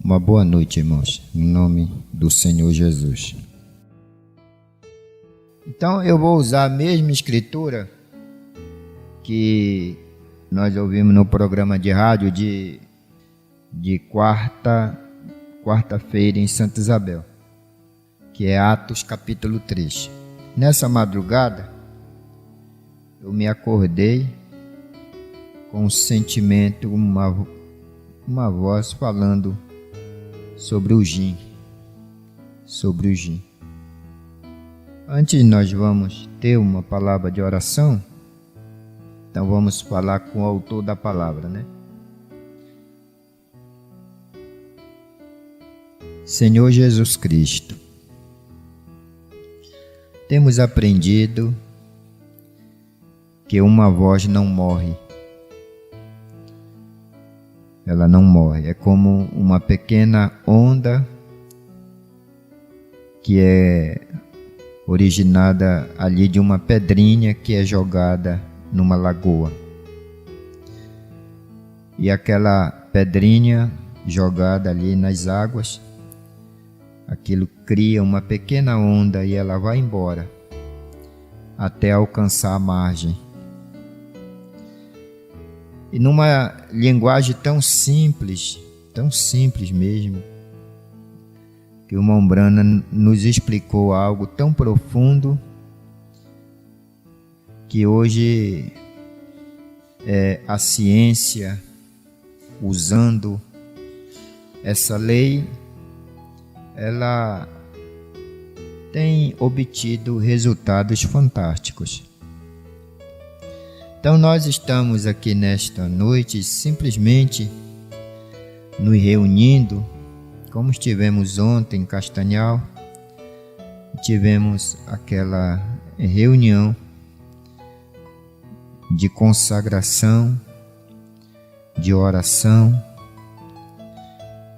Uma boa noite, irmãos, em nome do Senhor Jesus. Então eu vou usar a mesma escritura que nós ouvimos no programa de rádio de quarta-feira em Santa Isabel, que é Atos capítulo 3. Nessa madrugada, eu me acordei com um sentimento, uma voz falando sobre o gin. Antes nós vamos ter uma palavra de oração, então vamos falar com o autor da palavra, né? Senhor Jesus Cristo, temos aprendido que uma voz não morre. Ela não morre, é como uma pequena onda que é originada ali de uma pedrinha que é jogada numa lagoa. E aquela pedrinha jogada ali nas águas, aquilo cria uma pequena onda e ela vai embora até alcançar a margem. E numa linguagem tão simples mesmo, que o irmão Branham nos explicou algo tão profundo que hoje a ciência, usando essa lei, ela tem obtido resultados fantásticos. Então nós estamos aqui nesta noite simplesmente nos reunindo, como estivemos ontem em Castanhal, tivemos aquela reunião de consagração, de oração,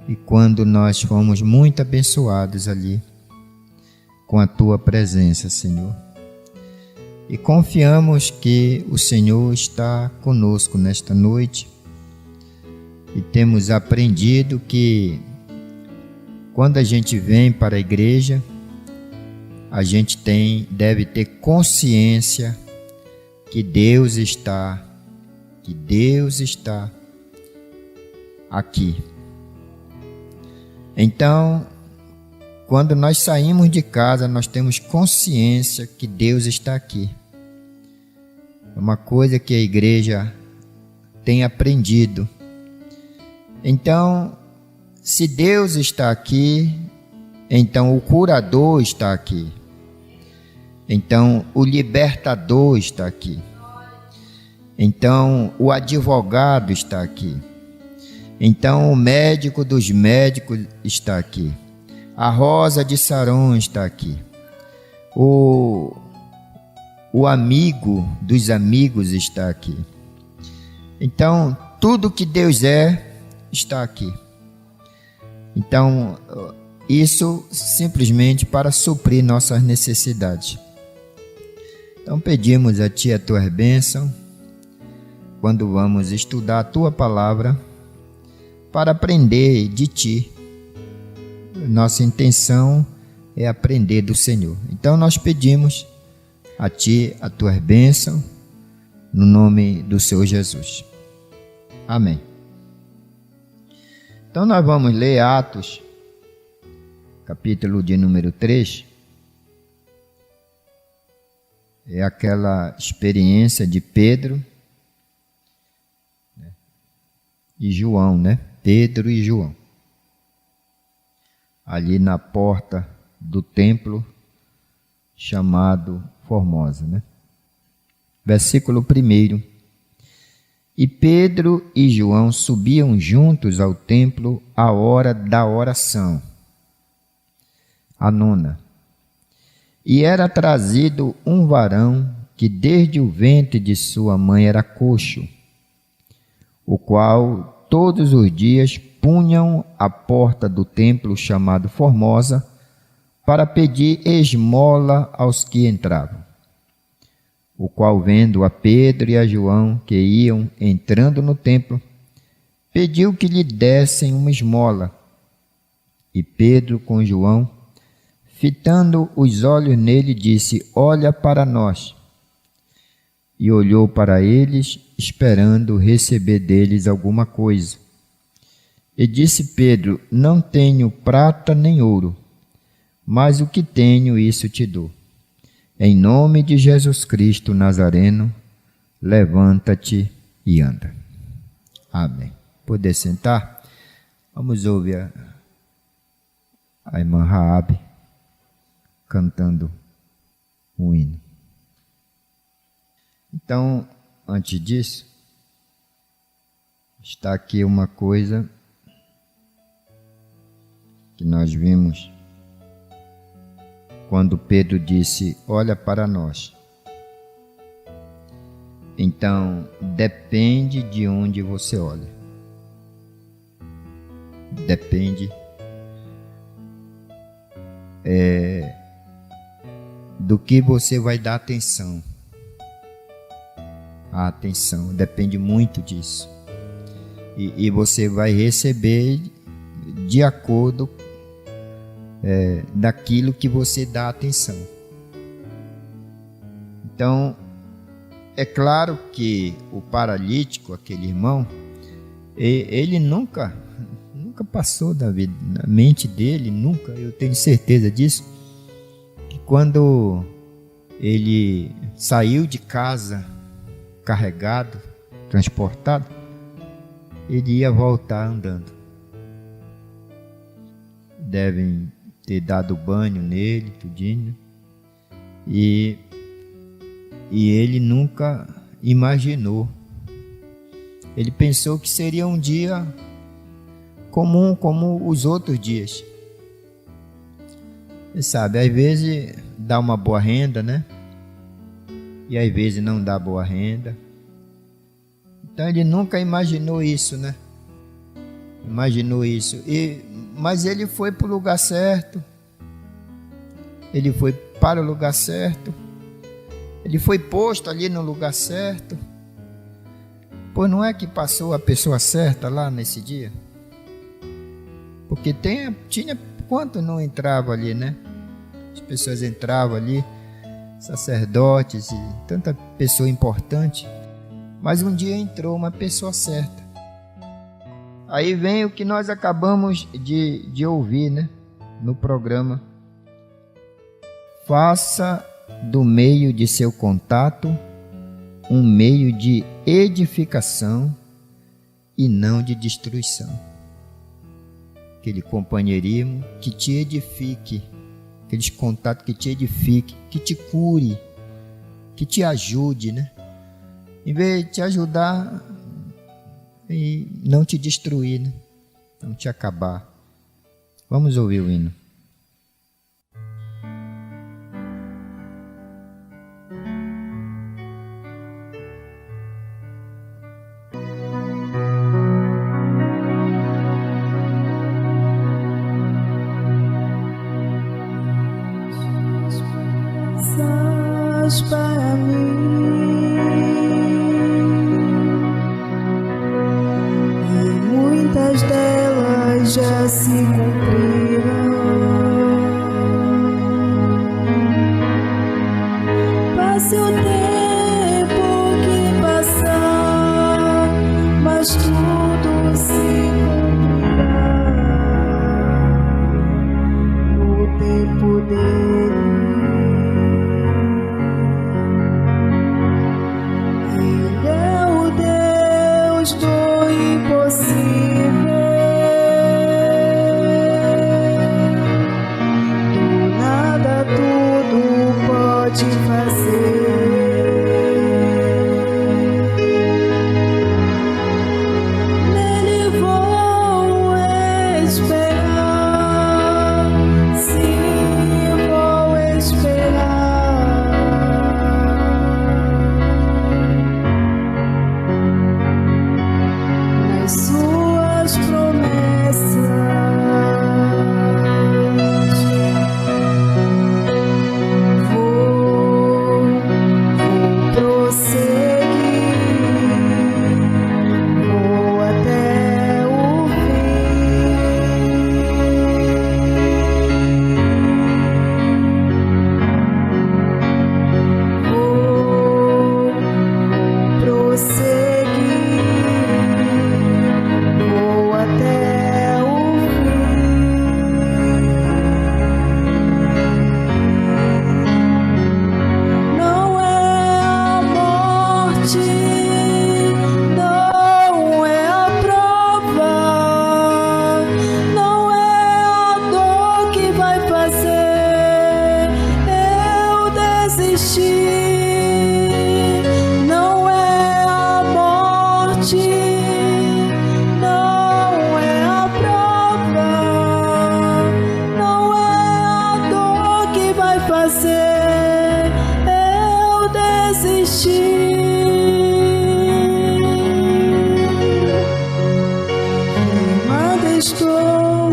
e quando nós fomos muito abençoados ali com a Tua presença, Senhor. E confiamos que o Senhor está conosco nesta noite e temos aprendido que quando a gente vem para a igreja, a gente deve ter consciência que Deus está aqui. Então, quando nós saímos de casa, nós temos consciência que Deus está aqui. É uma coisa que a igreja tem aprendido. Então, se Deus está aqui, então o curador está aqui. Então, o libertador está aqui. Então, o advogado está aqui. Então, o médico dos médicos está aqui. A rosa de Saron está aqui. O amigo dos amigos está aqui. Então, tudo que Deus está aqui. Então, isso simplesmente para suprir nossas necessidades. Então, pedimos a Ti a Tua bênção quando vamos estudar a Tua palavra para aprender de Ti. Nossa intenção é aprender do Senhor. Então nós pedimos a Ti a Tua bênção, no nome do Senhor Jesus. Amém. Então nós vamos ler Atos, capítulo de número 3. É aquela experiência de Pedro e João, né? Pedro e João. Ali na porta do templo chamado Formosa, né? Versículo 1. E Pedro e João subiam juntos ao templo à hora da oração, a 9. E era trazido um varão que desde o ventre de sua mãe era coxo, o qual todos os dias punham à porta do templo chamado Formosa para pedir esmola aos que entravam. O qual, vendo a Pedro e a João que iam entrando no templo, pediu que lhe dessem uma esmola. E Pedro, com João, fitando os olhos nele, disse: Olha para nós. E olhou para eles, esperando receber deles alguma coisa. E disse Pedro: Não tenho prata nem ouro, mas o que tenho, isso te dou. Em nome de Jesus Cristo Nazareno, levanta-te e anda. Amém. Poder sentar? Vamos ouvir a irmã Raabe cantando um hino. Então, antes disso, está aqui uma coisa que nós vimos quando Pedro disse: Olha para nós. Então, depende de onde você olha. Depende do que você vai dar atenção. A atenção depende muito disso. E você vai receber de acordo daquilo que você dá atenção. Então, é claro que o paralítico, aquele irmão, ele nunca passou na mente dele, nunca, eu tenho certeza disso, que quando ele saiu de casa carregado, transportado, ele ia voltar andando. Devem ter dado banho nele, tudinho, e ele nunca imaginou. Ele pensou que seria um dia comum, como os outros dias. Você sabe, às vezes dá uma boa renda, né? E às vezes não dá boa renda. Então ele nunca imaginou isso, né? Imaginou isso. Mas ele foi para o lugar certo. Ele foi para o lugar certo. Ele foi posto ali no lugar certo. Pois não é que passou a pessoa certa lá nesse dia? Porque tinha quanto não entrava ali, né? As pessoas entravam ali, sacerdotes e tanta pessoa importante. Mas um dia entrou uma pessoa certa. Aí vem o que nós acabamos de ouvir, né? No programa. Faça do meio de seu contato um meio de edificação e não de destruição. Aquele companheirismo que te edifique, aqueles contatos que te edifique, que te cure, que te ajude, né? Em vez de te ajudar e não te destruir, né? Não te acabar. Vamos ouvir o hino. Para mim, e muitas delas já se cumpriram. Passe o tempo que passar, mas tudo se cumprirá no tempo dele. Do impossível, do nada tudo pode fazer. Nele vou esperar, sim, vou esperar. Sua estou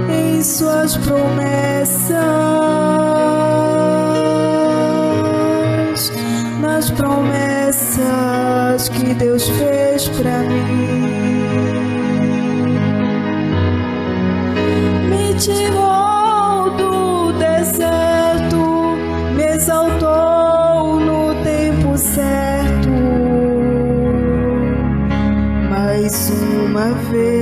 em suas promessas, nas promessas que Deus fez pra mim. Me tirou do deserto, me exaltou no tempo certo, mais uma vez.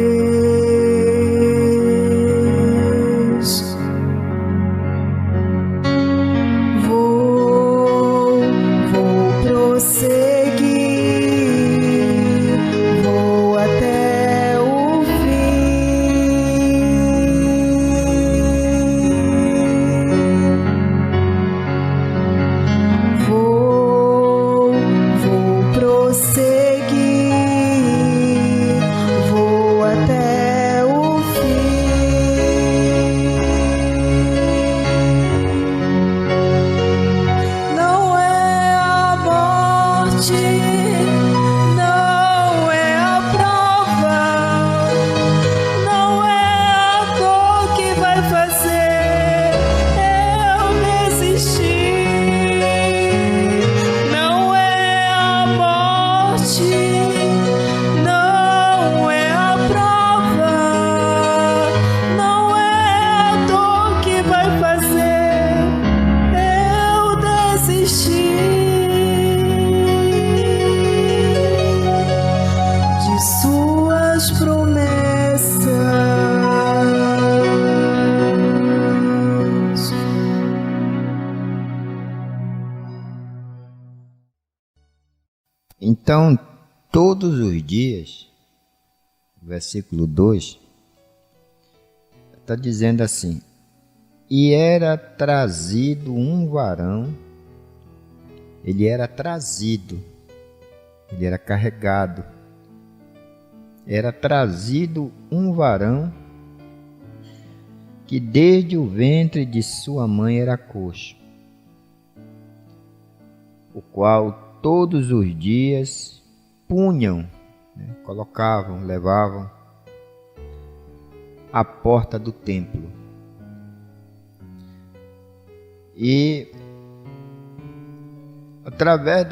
Vou prosseguir, vou até o fim. Vou prosseguir, vou até o fim. Não é a morte, não é a prova, não é a dor que vai fazer eu desistir. Não é a morte, não é a prova, não é a dor que vai fazer eu desistir de suas promessas. Então, todos os dias, versículo 2, está dizendo assim: e era trazido um varão, ele era trazido, ele era carregado, era trazido um varão que desde o ventre de sua mãe era coxo, o qual todos os dias punham, colocavam, levavam à porta do templo. E através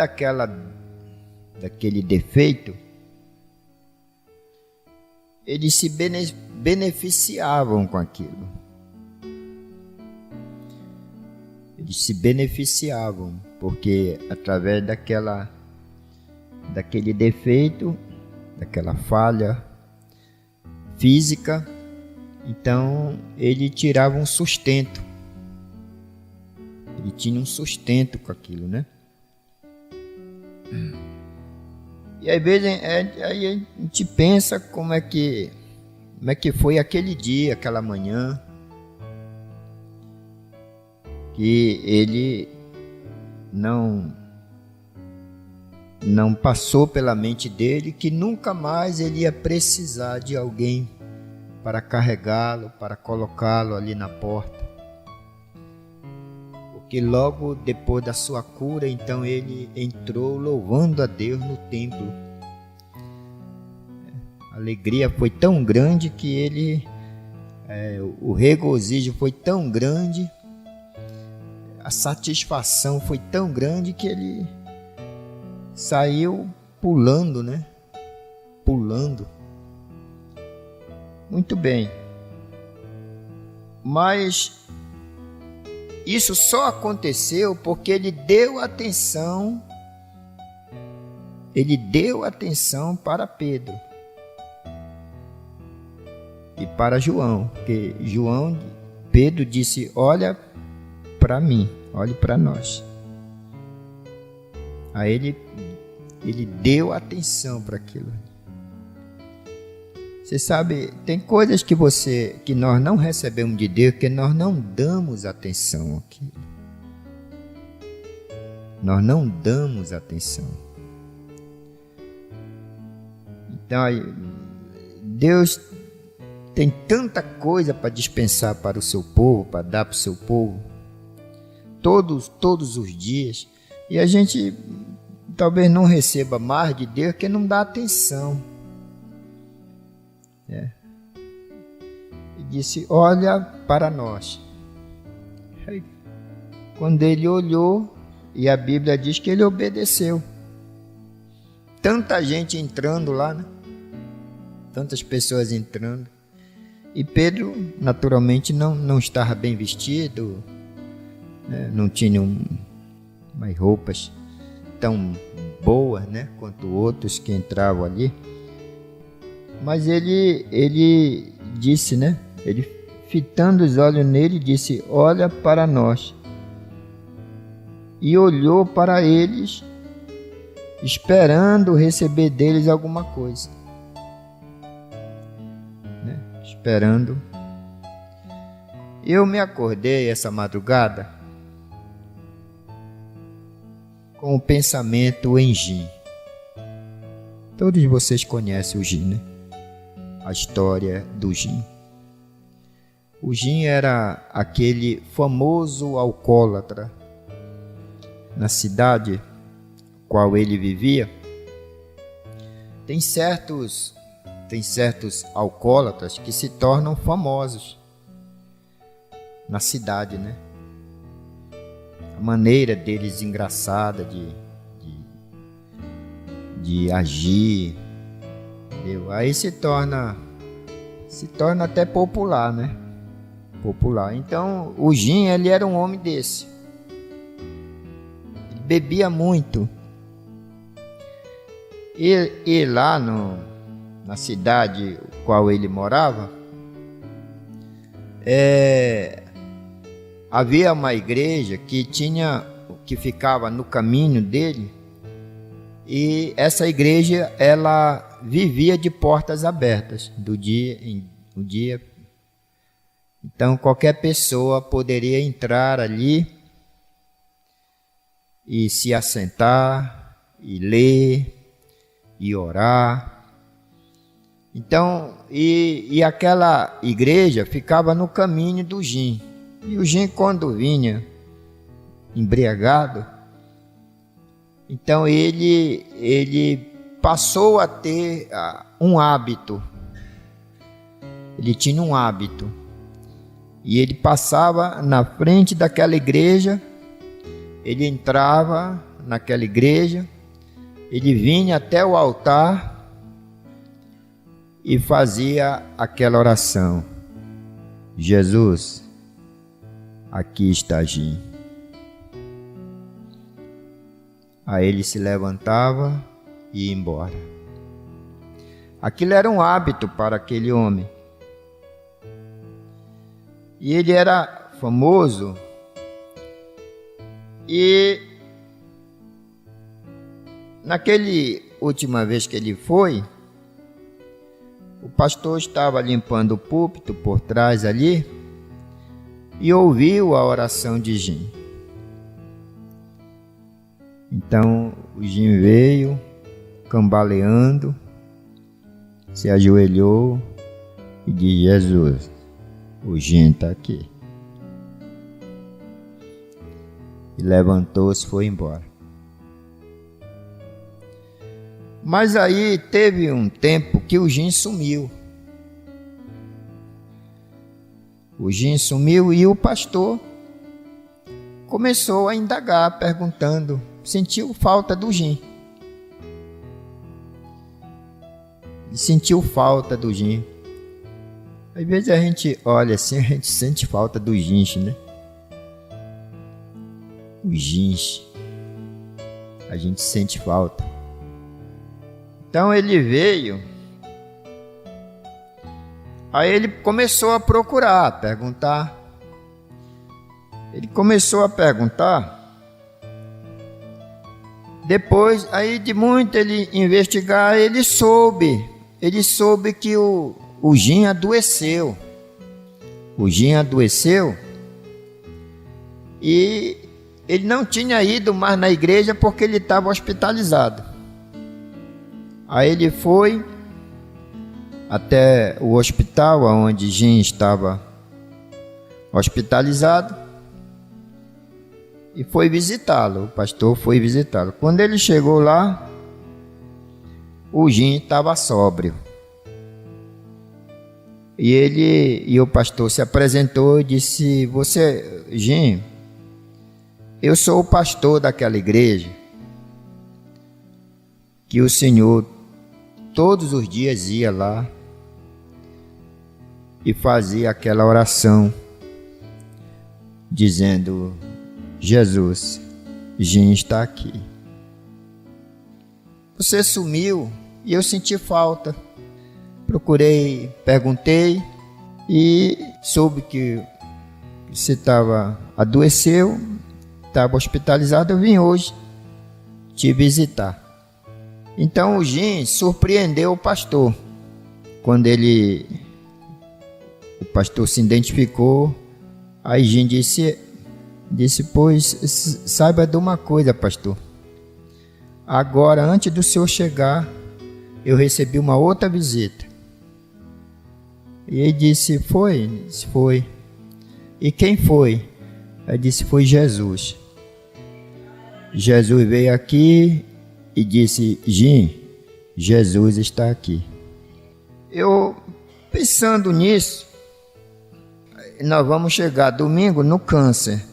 daquele defeito, eles se beneficiavam com aquilo. Eles se beneficiavam, porque através daquele defeito, daquela falha física, então ele tirava um sustento. Ele tinha um sustento com aquilo, né? E às vezes aí a gente pensa como é que foi aquele dia, aquela manhã, que ele não passou pela mente dele que nunca mais ele ia precisar de alguém para carregá-lo, para colocá-lo ali na porta. Porque logo depois da sua cura, então ele entrou louvando a Deus no templo. A alegria foi tão grande que o regozijo foi tão grande, a satisfação foi tão grande que ele saiu pulando, né? Pulando. Muito bem. Mas isso só aconteceu porque ele deu atenção para Pedro e para João, porque Pedro disse: olha para mim, olhe para nós. Aí ele deu atenção para aquilo. Você sabe, tem coisas que nós não recebemos de Deus, que nós não damos atenção àquilo. Nós não damos atenção. Então, Deus tem tanta coisa para dispensar para o seu povo, para dar para o seu povo, todos os dias, e a gente talvez não receba mais de Deus, porque não dá atenção. disse: olha para nós. Aí, quando ele olhou, e a Bíblia diz que ele obedeceu. Tanta gente entrando lá, né? Tantas pessoas entrando. E Pedro, naturalmente, não estava bem vestido, né? Não tinha umas roupas tão boas, né? Quanto outros que entravam ali. Mas ele disse, né? Ele, fitando os olhos nele, disse: olha para nós. E olhou para eles, esperando receber deles alguma coisa, né? Esperando. Eu me acordei essa madrugada com o pensamento em gin. Todos vocês conhecem o gin, né? A história do gin. O gin era aquele famoso alcoólatra na cidade qual ele vivia. Tem certos alcoólatras que se tornam famosos na cidade, né? A maneira deles engraçada de agir, entendeu? Aí se torna até popular, né? Popular. Então, o Jim, ele era um homem desse. Ele bebia muito. E lá na cidade qual ele morava, havia uma igreja que ficava no caminho dele, e essa igreja ela vivia de portas abertas do dia em dia. Então qualquer pessoa poderia entrar ali e se assentar e ler e orar. Então, e aquela igreja ficava no caminho do Jim. E o Jim, quando vinha embriagado, então ele passou a ter um hábito. Ele tinha um hábito. E ele passava na frente daquela igreja, ele entrava naquela igreja, ele vinha até o altar e fazia aquela oração: Jesus, aqui está Jim. Aí ele se levantava e ia embora. Aquilo era um hábito para aquele homem. E ele era famoso. E naquele última vez que ele foi, o pastor estava limpando o púlpito por trás ali e ouviu a oração de Jim. Então o Jim veio cambaleando, se ajoelhou e disse: Jesus, o Jim está aqui. E levantou-se e foi embora. Mas aí teve um tempo que o Jim sumiu. O Jim sumiu e o pastor começou a indagar, perguntando, sentiu falta do Jim. Ele sentiu falta do Jim. Às vezes a gente olha assim, a gente sente falta dos Jins, né? Os Jins. A gente sente falta. Então ele veio. Aí ele começou a procurar, a perguntar. Ele começou a perguntar. Depois, aí de muito ele investigar, ele soube que o Jim adoeceu. O Jim adoeceu e ele não tinha ido mais na igreja porque ele estava hospitalizado. Aí ele foi até o hospital onde Jim estava hospitalizado e foi visitá-lo. O pastor foi visitá-lo. Quando ele chegou lá, o Jim estava sóbrio. E o pastor se apresentou e disse: Jim, eu sou o pastor daquela igreja que o senhor todos os dias ia lá e fazia aquela oração dizendo: Jesus, Jim está aqui. Você sumiu e eu senti falta. Procurei, perguntei e soube que você adoeceu, estava hospitalizado. Eu vim hoje te visitar. Então o Jim surpreendeu o pastor. Quando o pastor se identificou, aí Jim disse: pois saiba de uma coisa, pastor. Agora, antes do senhor chegar, eu recebi uma outra visita. E ele disse: foi? Disse: foi. E quem foi? Ele disse: foi Jesus. Jesus veio aqui e disse: Jim, Jesus está aqui. Eu, pensando nisso, nós vamos chegar domingo no câncer.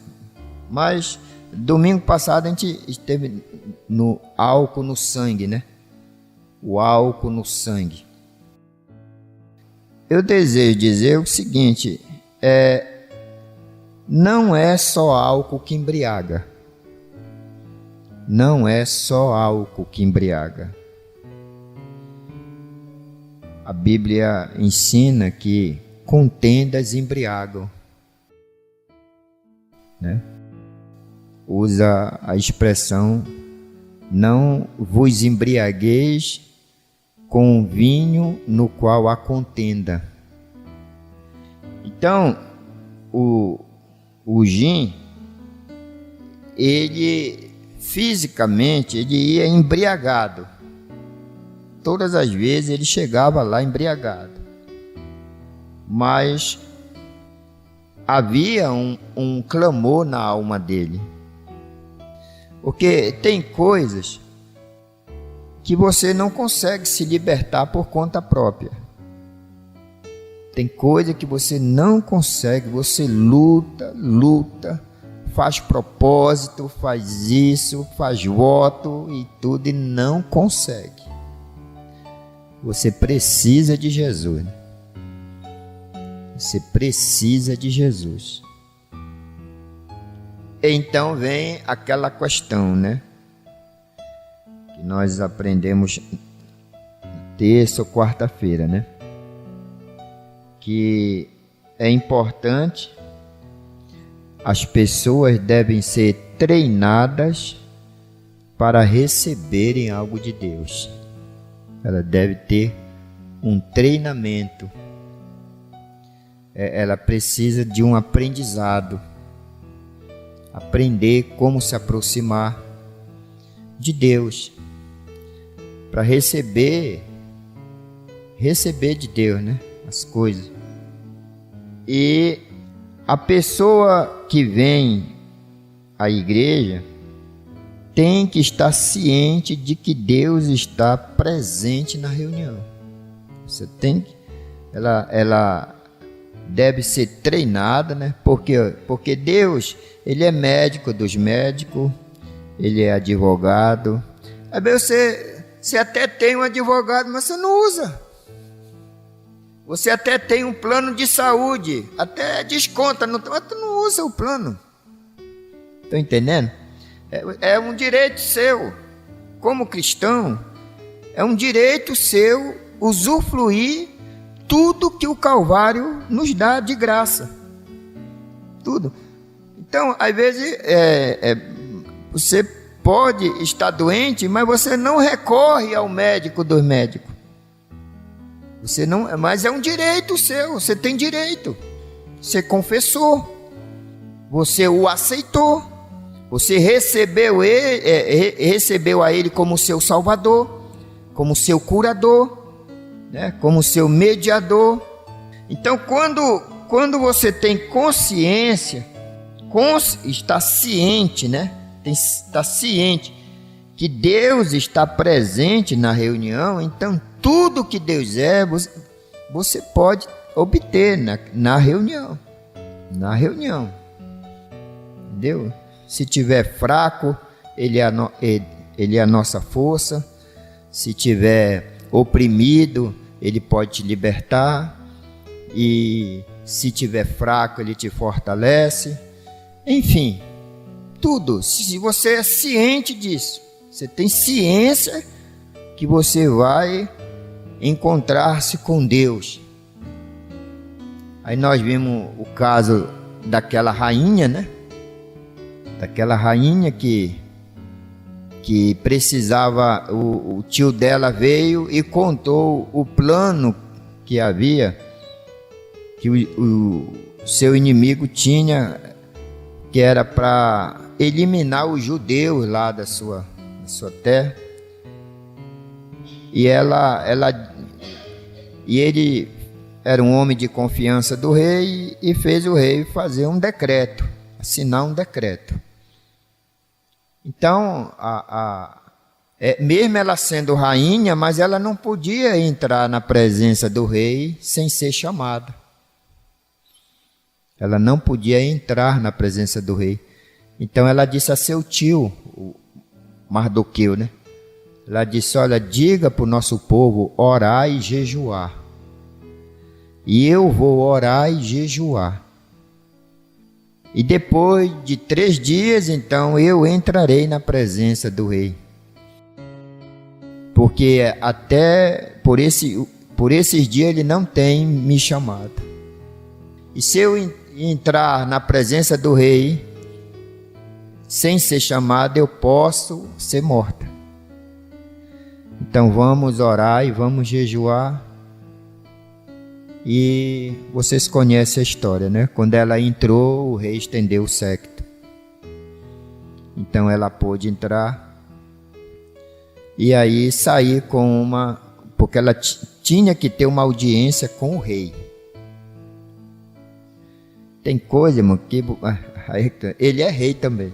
Mas domingo passado a gente esteve no álcool no sangue, né? O álcool no sangue. Eu desejo dizer o seguinte: não é só álcool que embriaga. Não é só álcool que embriaga. A Bíblia ensina que contendas embriagam, né? Usa a expressão: não vos embriagueis com vinho no qual há contenda. Então, o Jim, ele fisicamente, ele ia embriagado. Todas as vezes ele chegava lá embriagado. Mas havia um clamor na alma dele. Porque tem coisas que você não consegue se libertar por conta própria. Tem coisa que você não consegue, você luta, faz propósito, faz isso, faz voto e tudo e não consegue. Você precisa de Jesus, né? Você precisa de Jesus. Então vem aquela questão, né? Que nós aprendemos terça ou quarta-feira, né? Que é importante, as pessoas devem ser treinadas para receberem algo de Deus. Ela deve ter um treinamento. Ela precisa de um aprendizado. Aprender como se aproximar de Deus. Para receber de Deus, né? As coisas. E a pessoa que vem à igreja tem que estar ciente de que Deus está presente na reunião. Você tem que, ela deve ser treinada, né? Porque Deus, ele é médico dos médicos, ele é advogado. Às vezes você até tem um advogado, mas você não usa. Você até tem um plano de saúde, até desconta, mas tu não usa o plano. Estão entendendo? É um direito seu, como cristão, é um direito seu usufruir tudo que o Calvário nos dá de graça. Tudo. Então, às vezes, você pode estar doente, mas você não recorre ao médico dos médicos. Você não, mas é um direito seu, você tem direito. Você confessou, você o aceitou. Você recebeu a Ele como seu Salvador, como seu curador, né? Como seu mediador. Então, quando você tem consciência, está ciente, né? Está ciente que Deus está presente na reunião, então tudo que Deus é, você pode obter na reunião. Na reunião. Entendeu? Se tiver fraco, ele é a nossa força. Se tiver oprimido, ele pode te libertar. E se tiver fraco, ele te fortalece. Enfim, tudo. Se você é ciente disso, você tem ciência que você vai encontrar-se com Deus. Aí nós vimos o caso daquela rainha, né? Daquela rainha que precisava, o tio dela veio e contou o plano que havia, que o seu inimigo tinha, que era para eliminar os judeus lá da sua terra. E ele era um homem de confiança do rei e fez o rei fazer um decreto, assinar um decreto. Então, mesmo ela sendo rainha, mas ela não podia entrar na presença do rei sem ser chamada. Ela não podia entrar na presença do rei. Então ela disse a seu tio, o Mardoqueu, né? Ela disse: olha, diga para o nosso povo orar e jejuar. E eu vou orar e jejuar. E depois de 3 dias, então, eu entrarei na presença do rei. Porque até por esses dias ele não tem me chamado. E se eu entrar na presença do rei, sem ser chamado, eu posso ser morta. Então vamos orar e vamos jejuar. E vocês conhecem a história, né? Quando ela entrou, o rei estendeu o séquito. Então ela pôde entrar e aí sair com porque ela tinha que ter uma audiência com o rei. Tem coisa, irmão, que ele é rei também.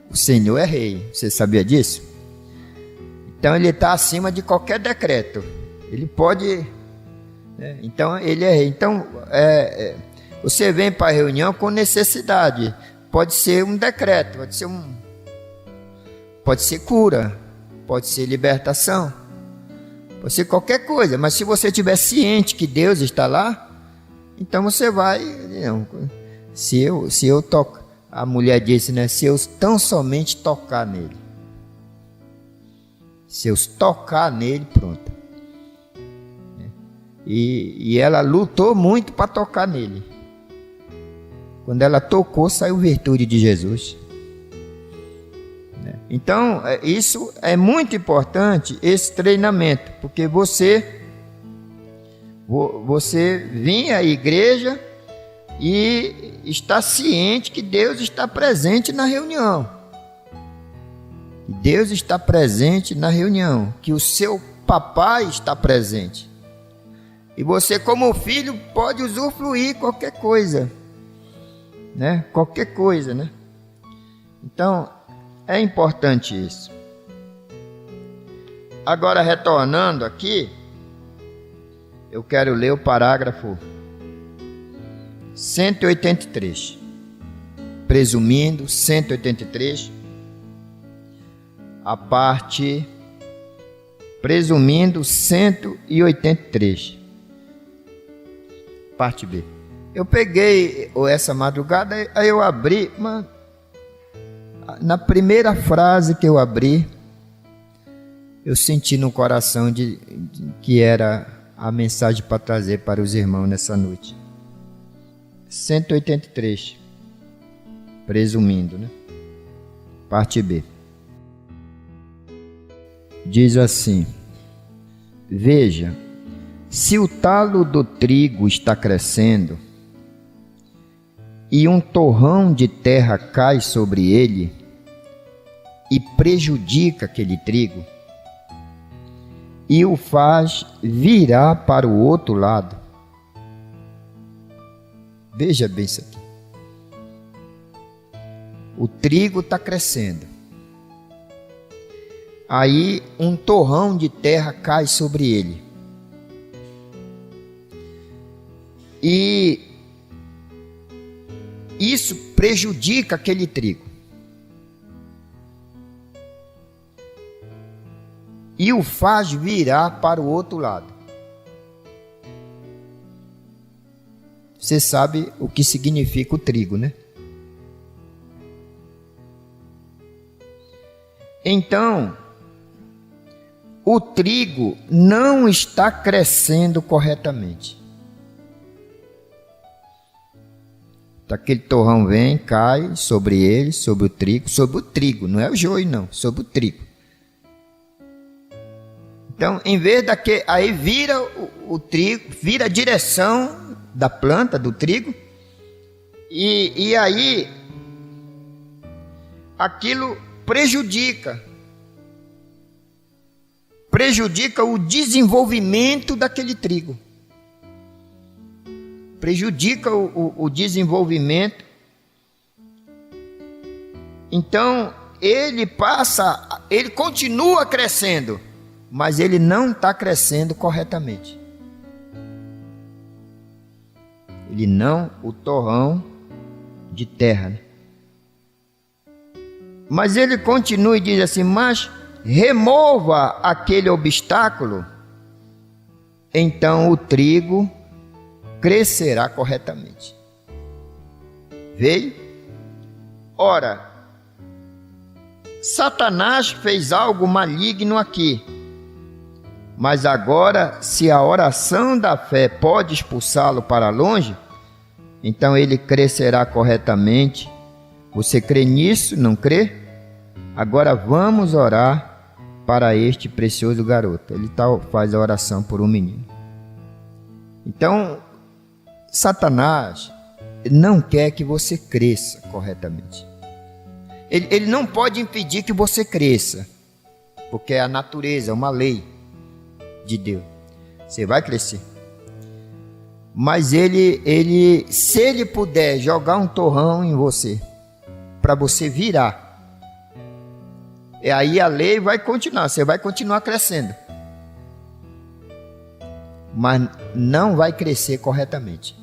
O Senhor é rei, você sabia disso? Então ele está acima de qualquer decreto. Ele pode, né? Então ele é rei. Então você vem para a reunião com necessidade. Pode ser um decreto, pode ser cura, pode ser libertação, pode ser qualquer coisa. Mas se você estiver ciente que Deus está lá, então você vai. Não, se eu toco, a mulher disse, né? Se eu tão somente tocar nele, se eu tocar nele, pronto. E ela lutou muito para tocar nele. Quando ela tocou, saiu virtude de Jesus. Então, isso é muito importante, esse treinamento, porque você vinha à igreja e está ciente que Deus está presente na reunião. Deus está presente na reunião, que o seu papai está presente. E você, como filho, pode usufruir qualquer coisa, né? Qualquer coisa, né? Então, é importante isso. Agora, retornando aqui, eu quero ler o parágrafo 183. Presumindo, 183, a parte presumindo 183. Parte B. Eu peguei essa madrugada, aí eu abri, na primeira frase que eu abri, eu senti no coração que era a mensagem para trazer para os irmãos nessa noite. 183. Presumindo, né? Parte B. Diz assim: veja, se o talo do trigo está crescendo e um torrão de terra cai sobre ele e prejudica aquele trigo e o faz virar para o outro lado. Veja bem isso aqui. O trigo está crescendo. Aí um torrão de terra cai sobre ele. E isso prejudica aquele trigo. E o faz virar para o outro lado. Você sabe o que significa o trigo, né? Então, o trigo não está crescendo corretamente. Aquele torrão vem, cai sobre ele, sobre o trigo, não é o joio não, sobre o trigo. Então, em vez daquele, aí vira o trigo, vira a direção da planta, do trigo, e aí aquilo prejudica o desenvolvimento daquele trigo. Prejudica o desenvolvimento. Então, ele continua crescendo, mas ele não está crescendo corretamente. O torrão de terra, né? Mas ele continua e diz assim: mas remova aquele obstáculo, então o trigo crescerá corretamente. Veio? Ora, Satanás fez algo maligno aqui, mas agora, se a oração da fé pode expulsá-lo para longe, então ele crescerá corretamente. Você crê nisso? Não crê? Agora vamos orar para este precioso garoto. Ele faz a oração por um menino. Então, Satanás não quer que você cresça corretamente. Ele não pode impedir que você cresça, porque é a natureza, é uma lei de Deus. Você vai crescer. Mas ele, se ele puder jogar um torrão em você, para você virar, e aí a lei vai continuar, você vai continuar crescendo, mas não vai crescer corretamente,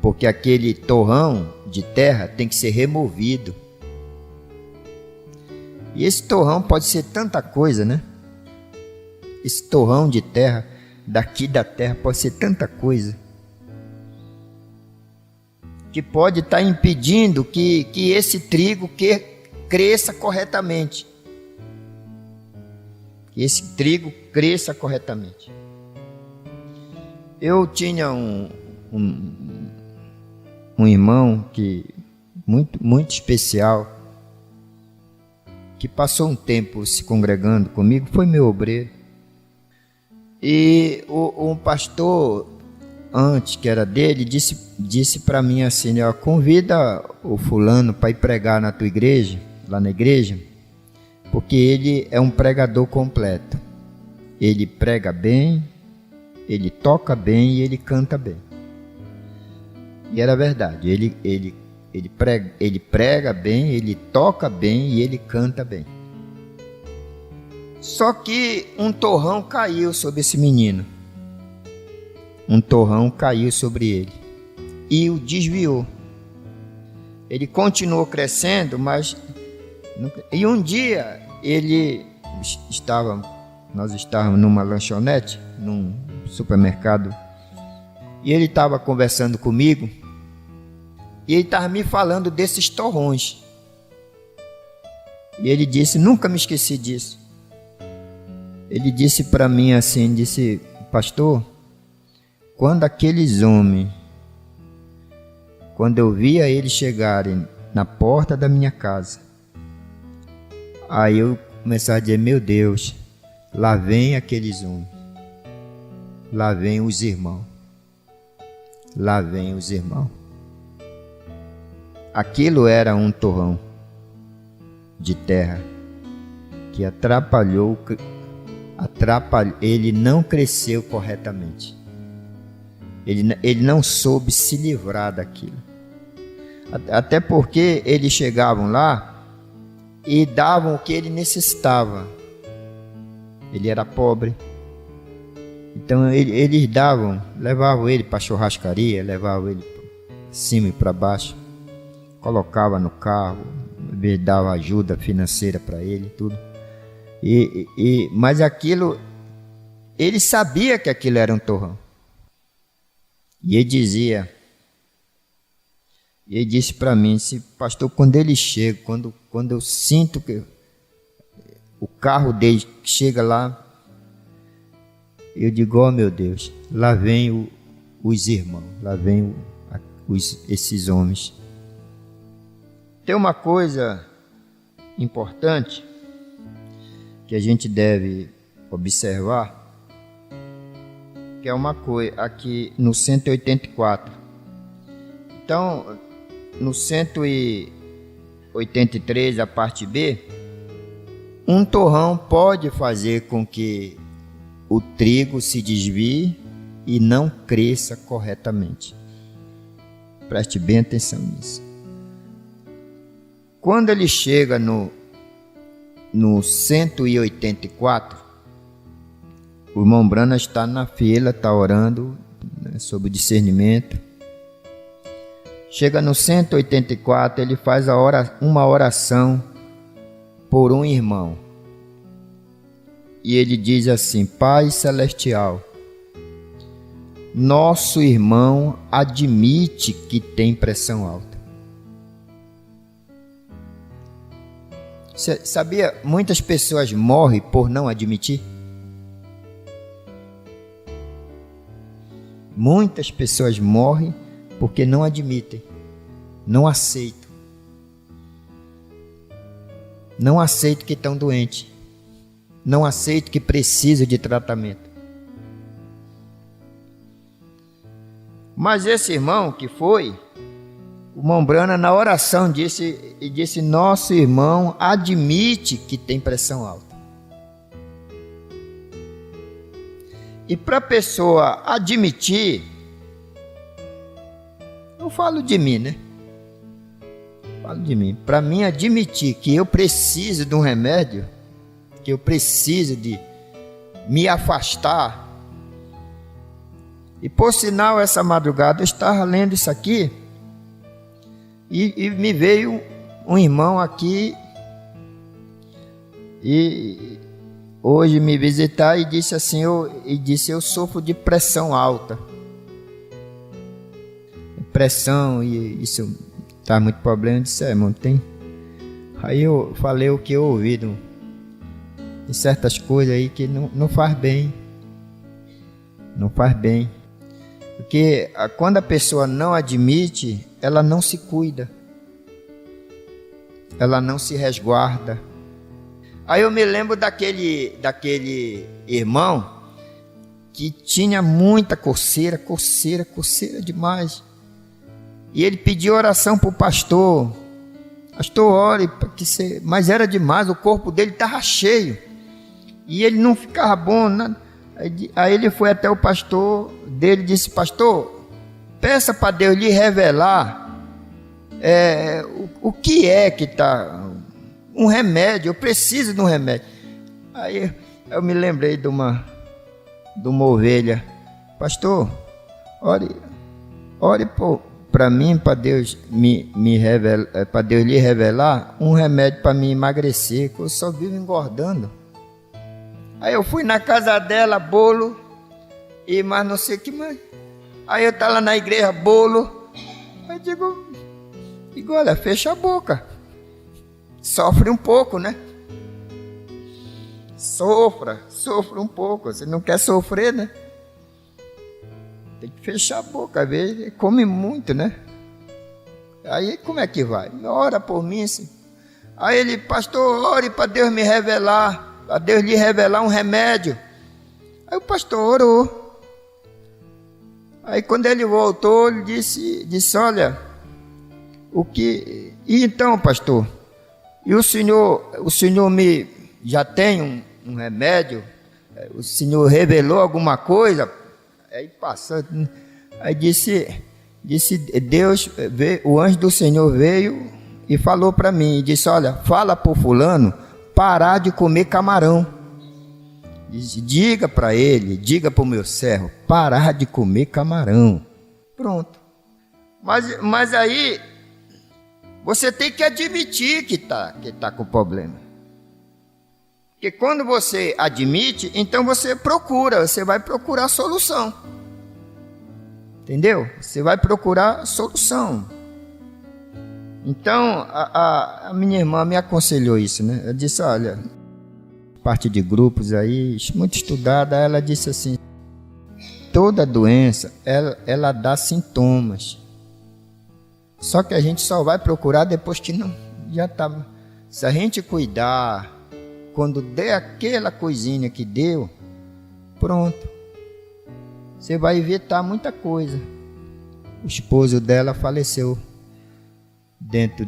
porque aquele torrão de terra tem que ser removido. E esse torrão pode ser tanta coisa, né? Esse torrão de terra, daqui da terra, pode ser tanta coisa que pode estar impedindo que esse trigo cresça corretamente. Que esse trigo cresça corretamente. Eu tinha um irmão muito especial, que passou um tempo se congregando comigo, foi meu obreiro. E um pastor, antes que era dele, disse para mim assim: ó, convida o fulano para ir pregar na tua igreja, lá na igreja, porque ele é um pregador completo. Ele prega bem, ele toca bem e ele canta bem. E era verdade, ele prega bem, ele toca bem e ele canta bem. Só que um torrão caiu sobre esse menino. Um torrão caiu sobre ele e o desviou. Ele continuou crescendo, mas... E um dia nós estávamos numa lanchonete, num supermercado, e ele estava conversando comigo, e ele estava me falando desses torrões. E ele disse, nunca me esqueci disso. Ele disse para mim assim, disse: pastor, quando aqueles homens, quando eu via eles chegarem na porta da minha casa, aí eu começava a dizer: meu Deus, lá vem aqueles homens, lá vem os irmãos, lá vem os irmãos. Aquilo era um torrão de terra que atrapalhou, ele não cresceu corretamente. Ele não soube se livrar daquilo. Até porque eles chegavam lá e davam o que ele necessitava. Ele era pobre, Então eles levavam ele para a churrascaria, levavam ele para cima e para baixo, colocava no carro, dava ajuda financeira para ele, tudo. Mas aquilo, ele sabia que aquilo era um torrão. E ele disse para mim, pastor, quando ele chega, quando eu sinto que o carro dele chega lá, eu digo, oh meu Deus, lá vem os irmãos, lá vem esses homens. Tem uma coisa importante que a gente deve observar, que é uma coisa aqui no 184. Então, no 183, a parte B, um torrão pode fazer com que o trigo se desvie e não cresça corretamente. Preste bem atenção nisso. Quando ele chega no 184, o irmão Brana está na fila, está orando, né, sobre o discernimento. Chega no 184, ele faz uma oração por um irmão. E ele diz assim: Pai Celestial, nosso irmão admite que tem pressão alta. Você sabia, muitas pessoas morrem por não admitir? Muitas pessoas morrem porque não admitem, não aceitam. Não aceitam que estão doentes. Não aceitam que precisam de tratamento. Mas esse irmão que foi, o irmão Brana na oração disse, nosso irmão admite que tem pressão alta. E para a pessoa admitir, eu falo de mim, né? Falo de mim. Para mim admitir que eu preciso de um remédio, que eu preciso de me afastar. E por sinal, essa madrugada eu estava lendo isso aqui e me veio um irmão aqui e hoje me visitar e disse assim, eu sofro de pressão alta. Pressão, e isso tá muito problema. Eu disse, irmão, tem. Aí eu falei o que eu ouvi de certas coisas aí que não faz bem. Não faz bem. Porque quando a pessoa não admite, ela não se cuida. Ela não se resguarda. Aí eu me lembro daquele irmão que tinha muita coceira demais. E ele pediu oração para o pastor. Pastor, ore, mas era demais, o corpo dele estava cheio. E ele não ficava bom, né? Aí ele foi até o pastor dele e disse, pastor, peça para Deus lhe revelar o que é que está... Um remédio, eu preciso de um remédio. Aí eu me lembrei de uma ovelha. Pastor, ore para mim, para Deus me revelar, para Deus lhe revelar um remédio para me emagrecer, que eu só vivo engordando. Aí eu fui na casa dela, bolo, e mais não sei o que mais. Aí eu estava lá na igreja, bolo. Aí eu digo, olha, fecha a boca. Sofre um pouco, né? Sofra um pouco. Você não quer sofrer, né? Tem que fechar a boca, às vezes come muito, né? Aí como é que vai? Ora por mim, assim. Aí ele, pastor, ore para Deus me revelar, para Deus lhe revelar um remédio. Aí o pastor orou. Aí quando ele voltou, ele disse, olha, e então, pastor? E o senhor já tem um remédio? O senhor revelou alguma coisa? Aí passou, aí disse Deus, o anjo do Senhor veio e falou para mim, e disse, olha, fala para o fulano parar de comer camarão. Diga para ele, diga para o meu servo, parar de comer camarão. Pronto. Mas aí, você tem que admitir que tá com problema. Porque quando você admite, então você vai procurar solução. Entendeu? Você vai procurar solução. Então, a minha irmã me aconselhou isso, né? Eu disse, olha, parte de grupos aí, muito estudada, ela disse assim, toda doença, ela dá sintomas. Só que a gente só vai procurar depois que não, já tá. Se a gente cuidar, quando der aquela coisinha que deu, pronto. Você vai evitar muita coisa. O esposo dela faleceu dentro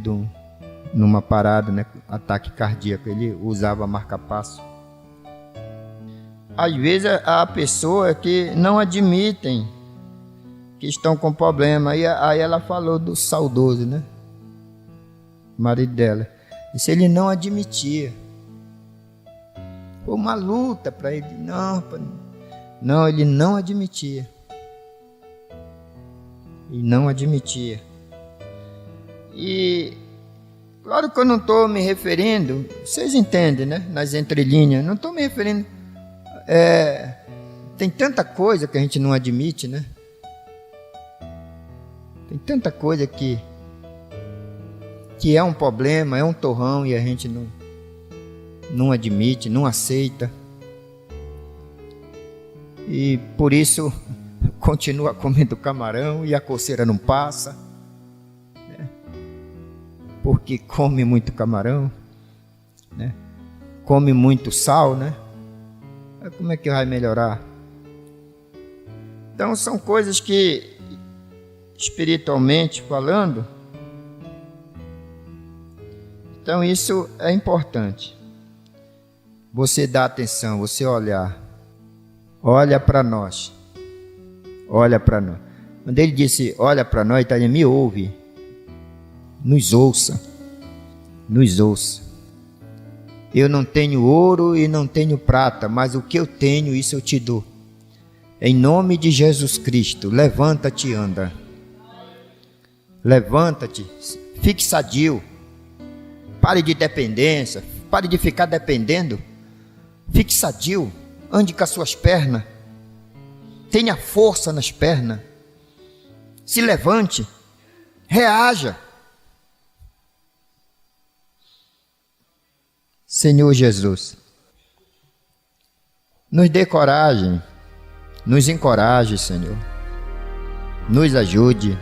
numa parada, né? Ataque cardíaco. Ele usava marca-passo. Às vezes há pessoas que não admitem que estão com problema. Aí ela falou do saudoso, né? O marido dela. Disse, ele não admitia. Foi uma luta para ele. Não, ele não admitia. E não admitia. E claro que eu não estou me referindo, vocês entendem, né? Nas entrelinhas, não estou me referindo. Tem tanta coisa que a gente não admite, né? Tem tanta coisa que é um problema, é um torrão e a gente não admite, não aceita. E por isso continua comendo camarão e a coceira não passa, né? Porque come muito camarão, né? Come muito sal, né? Como é que vai melhorar? Então são coisas que, espiritualmente falando, então isso é importante. Você dá atenção, você olha para nós. Olha para nós. Quando ele disse, olha para nós, Itália, me ouve. Nos ouça. Nos ouça. Eu não tenho ouro e não tenho prata, mas o que eu tenho, isso eu te dou. Em nome de Jesus Cristo, levanta-te e anda. Levanta-te, fique sadio. Pare de dependência, pare de ficar dependendo. Fique sadio, ande com as suas pernas. Tenha força nas pernas. Se levante, reaja. Senhor Jesus, nos dê coragem, nos encoraje, Senhor. Nos ajude.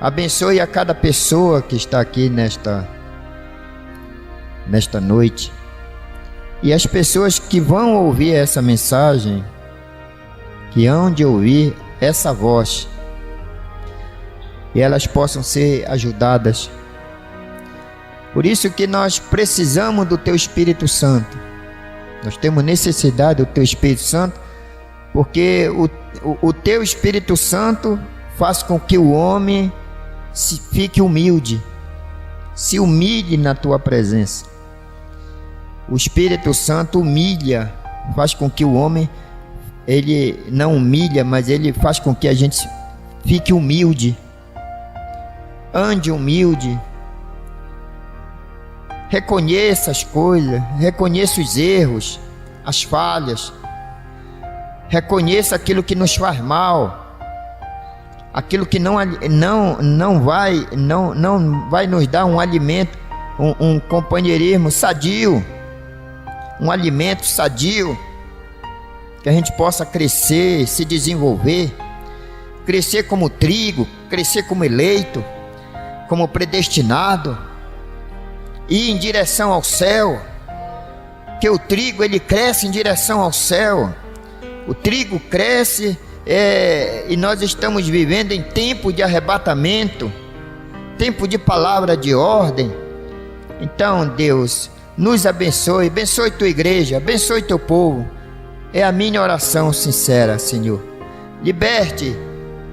Abençoe a cada pessoa que está aqui nesta noite. E as pessoas que vão ouvir essa mensagem, que hão de ouvir essa voz, e elas possam ser ajudadas. Por isso que nós precisamos do Teu Espírito Santo. Nós temos necessidade do Teu Espírito Santo, porque o Teu Espírito Santo faz com que o homem fique humilde, se humilhe na Tua presença. O Espírito Santo humilha, faz com que o homem, ele não humilha, mas ele faz com que a gente fique humilde. Ande humilde. Reconheça as coisas, reconheça os erros, as falhas. Reconheça aquilo que nos faz mal, aquilo que não vai nos dar um alimento, um companheirismo sadio, um alimento sadio, que a gente possa crescer, se desenvolver, crescer como trigo, crescer como eleito, como predestinado, ir em direção ao céu, que o trigo ele cresce em direção ao céu. O trigo cresce e nós estamos vivendo em tempo de arrebatamento, tempo de palavra de ordem. Então, Deus, nos abençoe, abençoe tua igreja, abençoe teu povo. É a minha oração sincera, Senhor.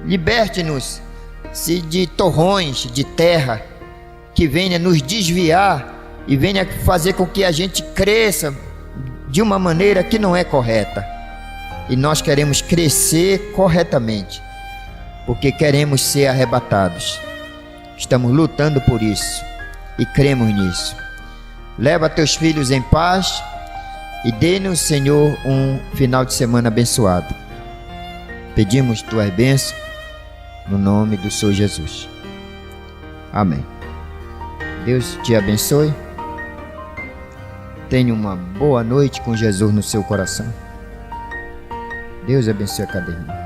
Liberte-nos de torrões de terra que venha nos desviar e venha fazer com que a gente cresça de uma maneira que não é correta. E nós queremos crescer corretamente, porque queremos ser arrebatados. Estamos lutando por isso e cremos nisso. Leva teus filhos em paz e dê-nos, Senhor, um final de semana abençoado. Pedimos tuas bênçãos no nome do Senhor Jesus. Amém. Deus te abençoe. Tenha uma boa noite com Jesus no seu coração. Deus abençoe a cada irmão.